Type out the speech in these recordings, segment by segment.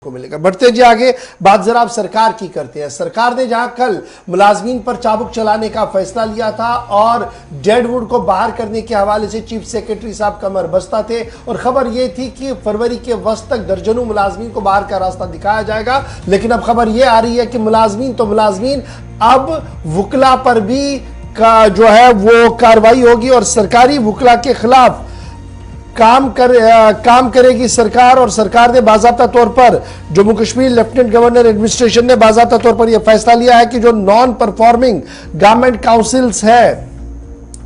को मिलेगा। बढ़ते जी आगे, बात जरा आप सरकार की करते हैं। सरकार ने जहां कल मुलाजमीन पर चाबुक चलाने का फैसला लिया था और डेडवुड को बाहर करने के हवाले से चीफ सेक्रेटरी साहब कमर बस्ता थे और खबर यह थी कि फरवरी के वस्त तक दर्जनों मुलाजमीन को बाहर का रास्ता दिखाया जाएगा। लेकिन अब खबर यह आ रही है कि मुलाजमीन तो मुलाजमीन, अब वुकला पर भी का जो है वो कार्रवाई होगी और सरकारी वुकला के खिलाफ काम करेगी सरकार। और सरकार ने बाज़ाब्ता तौर पर Jammu Kashmir lieutenant governor administration ने बाज़ाब्ता तौर पर यह फैसला लिया है कि जो नॉन परफॉर्मिंग गवर्नमेंट काउंसिल्स है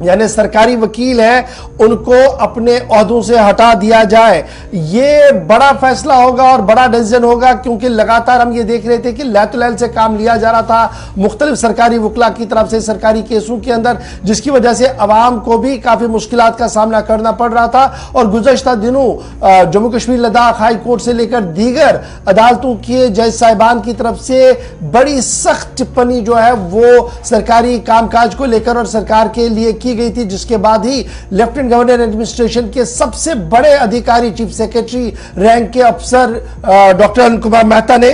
यानी सरकारी वकील हैं, उनको अपने ओहदों से हटा दिया जाए। यह बड़ा फैसला होगा और बड़ा डिसीजन होगा क्योंकि लगातार हम ये देख रहे थे कि लैतुलैल से काम लिया जा रहा था मुख्तलिफ सरकारी वकला की तरफ से सरकारी केसों के अंदर, जिसकी वजह से अवाम को भी काफी मुश्किलात का सामना करना पड़ रहा था। और गुज़श्ता दिनों जम्मू कश्मीर लद्दाख हाई कोर्ट से लेकर दीगर अदालतों के जज साहिबान की तरफ से बड़ी सख्त टिप्पणी जो है वो सरकारी कामकाज को लेकर और सरकार के लिए की गई थी, जिसके बाद ही लेफ्टिनेंट गवर्नर एडमिनिस्ट्रेशन के सबसे बड़े अधिकारी चीफ सेक्रेटरी रैंक के अफसर डॉक्टर अनिल कुमार मेहता ने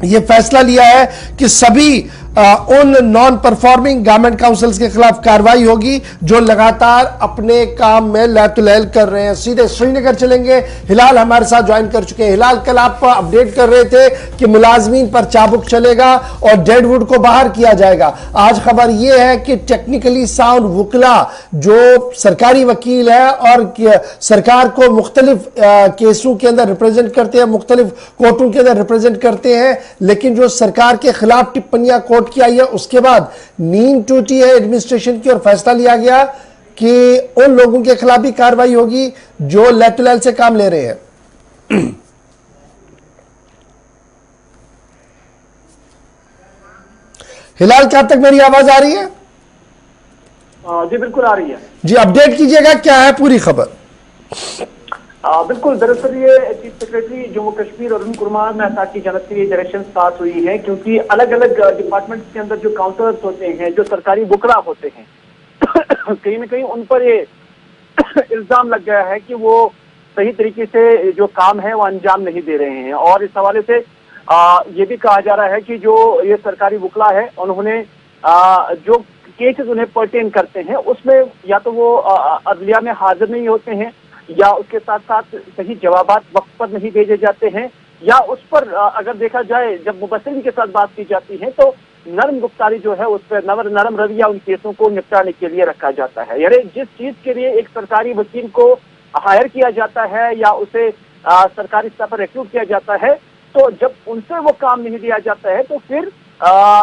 यह फैसला लिया है कि सभी उन नॉन परफॉर्मिंग गवर्नमेंट काउंसिल्स के खिलाफ कार्रवाई होगी जो लगातार अपने काम में लैतुलैल कर रहे हैं। सीधे श्रीनगर चलेंगे, हिलाल हमारे साथ ज्वाइन कर चुके हैं। हिलाल, कल आप अपडेट कर रहे थे कि मुलाजमीन पर चाबुक चलेगा और डेडवुड को बाहर किया जाएगा। आज खबर यह है कि टेक्निकली साउंड वुकला जो सरकारी वकील है और सरकार को मुख्तलिफ केसों के अंदर रिप्रेजेंट करते हैं, मुख्तलिफ कोर्टों के अंदर रिप्रेजेंट करते हैं, लेकिन जो सरकार के खिलाफ टिप्पणियां कोर्ट की आई है उसके बाद नींद टूटी है एडमिनिस्ट्रेशन की और फैसला लिया गया कि उन लोगों के खिलाफ भी कार्रवाई होगी जो लैतुलैल से काम ले रहे हैं। हिलाल, क्या तक मेरी आवाज आ रही है? जी बिल्कुल आ रही है जी, अपडेट कीजिएगा, क्या है पूरी खबर? बिल्कुल, दरअसल ये चीफ सेक्रेटरी जम्मू कश्मीर अरुण कुमार मेहता की जानब से ये डायरेक्शन पास हुई है क्योंकि अलग अलग डिपार्टमेंट के अंदर जो काउंसलर्स होते हैं, जो सरकारी वुकला होते हैं, कहीं ना कहीं उन पर ये इल्जाम लग गया है कि वो सही तरीके से जो काम है वो अंजाम नहीं दे रहे हैं। और इस हवाले से ये भी कहा जा रहा है कि जो ये सरकारी वुकला है उन्होंने जो केसेस उन्हें पर्टेन करते हैं उसमें या तो वो अदलिया में हाजिर नहीं होते हैं या उसके साथ साथ सही जवाबात वक्त पर नहीं भेजे जाते हैं, या उस पर अगर देखा जाए जब मुबस्सिरीन के साथ बात की जाती है तो नरम गुफ्तारी जो है उस पर नरम रवैया उन केसों को निपटाने के लिए रखा जाता है। यानी जिस चीज के लिए एक सरकारी वकील को हायर किया जाता है या उसे सरकारी स्तर पर रिक्रूट किया जाता है, तो जब उनसे वो काम नहीं दिया जाता है तो फिर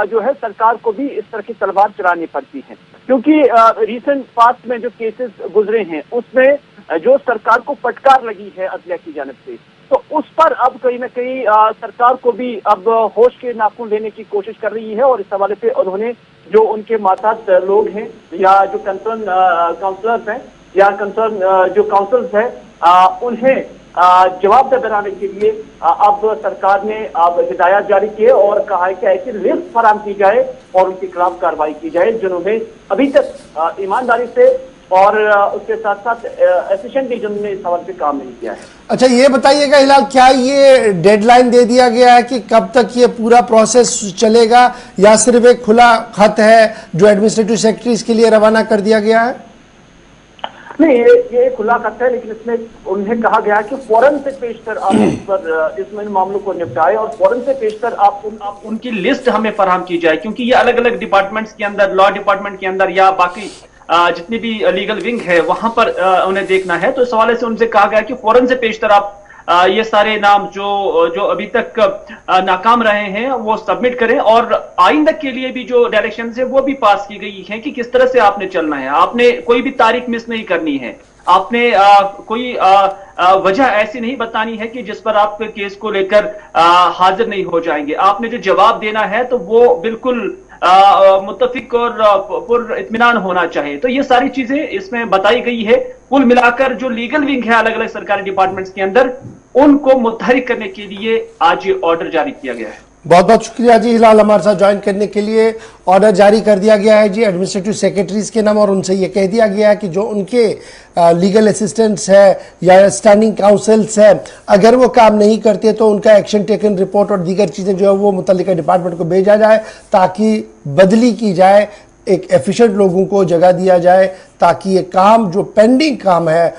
जो है सरकार को भी इस तरह की तलवार चलानी पड़ती है। क्योंकि रिसेंट पास्ट में जो केसेस गुजरे हैं उसमें जो सरकार को फटकार लगी है अदलिया की जानब से, तो उस पर अब कहीं ना कहीं सरकार को भी अब होश के नाखून लेने की कोशिश कर रही है। और इस हवाले से उन्होंने जो उनके मातहत लोग हैं या जो कंसर्न काउंसलर्स हैं या कंसर्न जो काउंसिल्स हैं उन्हें जवाबदेह बनाने के लिए अब सरकार ने अब हिदायत जारी की है और कहा है कि ऐसी लिस्ट फराहम की जाए और उनके खिलाफ कार्रवाई की जाए जिन्होंने अभी तक ईमानदारी से और उसके साथ साथ एफिशिएंटली जिन्होंने इस सवाल पे काम नहीं किया है। अच्छा, ये बताइएगा हिलाल, क्या ये डेडलाइन दे दिया गया है कि कब तक ये पूरा प्रोसेस चलेगा या सिर्फ एक खुला खत है जो एडमिनिस्ट्रेटिव सेक्रेटरीज के लिए रवाना कर दिया गया है? नहीं, ये खुला खत है, लेकिन इसमें उन्हें कहा गया कि फौरन से पेशतर आप इस पर इसमें मामलों को निपटाए और फौरन से पेशतर आप उनकी लिस्ट हमें फराहम की जाए, क्योंकि ये अलग अलग डिपार्टमेंट्स के अंदर, लॉ डिपार्टमेंट के अंदर या बाकी जितनी भी लीगल विंग है वहां पर उन्हें देखना है। तो इस हवाले से उनसे कहा गया कि फौरन से पेशतर आप ये सारे नाम जो अभी तक नाकाम रहे हैं वो सबमिट करें और आइंदा के लिए भी जो डायरेक्शन है वो भी पास की गई है कि किस तरह से आपने चलना है। आपने कोई भी तारीख मिस नहीं करनी है, आपने कोई वजह ऐसी नहीं बतानी है कि जिस पर आप केस को लेकर हाजिर नहीं हो जाएंगे। आपने जो जवाब देना है तो वो बिल्कुल मुत्तफिक और पुर इत्मीनान होना चाहिए। तो ये सारी चीजें इसमें बताई गई है। कुल मिलाकर जो लीगल विंग है अलग अलग सरकारी डिपार्टमेंट्स के अंदर, उनको मुतहरिक करने के लिए आज ये ऑर्डर जारी किया गया है। बहुत बहुत शुक्रिया जी हिलाल हमारे साथ ज्वाइन करने के लिए। ऑर्डर जारी कर दिया गया है जी एडमिनिस्ट्रेटिव सेक्रेटरीज के नाम और उनसे ये कह दिया गया है कि जो उनके लीगल असिस्टेंट्स है या स्टैंडिंग काउंसिल्स है अगर वो काम नहीं करते तो उनका एक्शन टेकन रिपोर्ट और दीगर चीज़ें जो है वो मुतल्लिका डिपार्टमेंट को भेजा जाए ताकि बदली की जाए, एक एफिशिएंट लोगों को जगह दिया जाए ताकि ये काम जो पेंडिंग काम है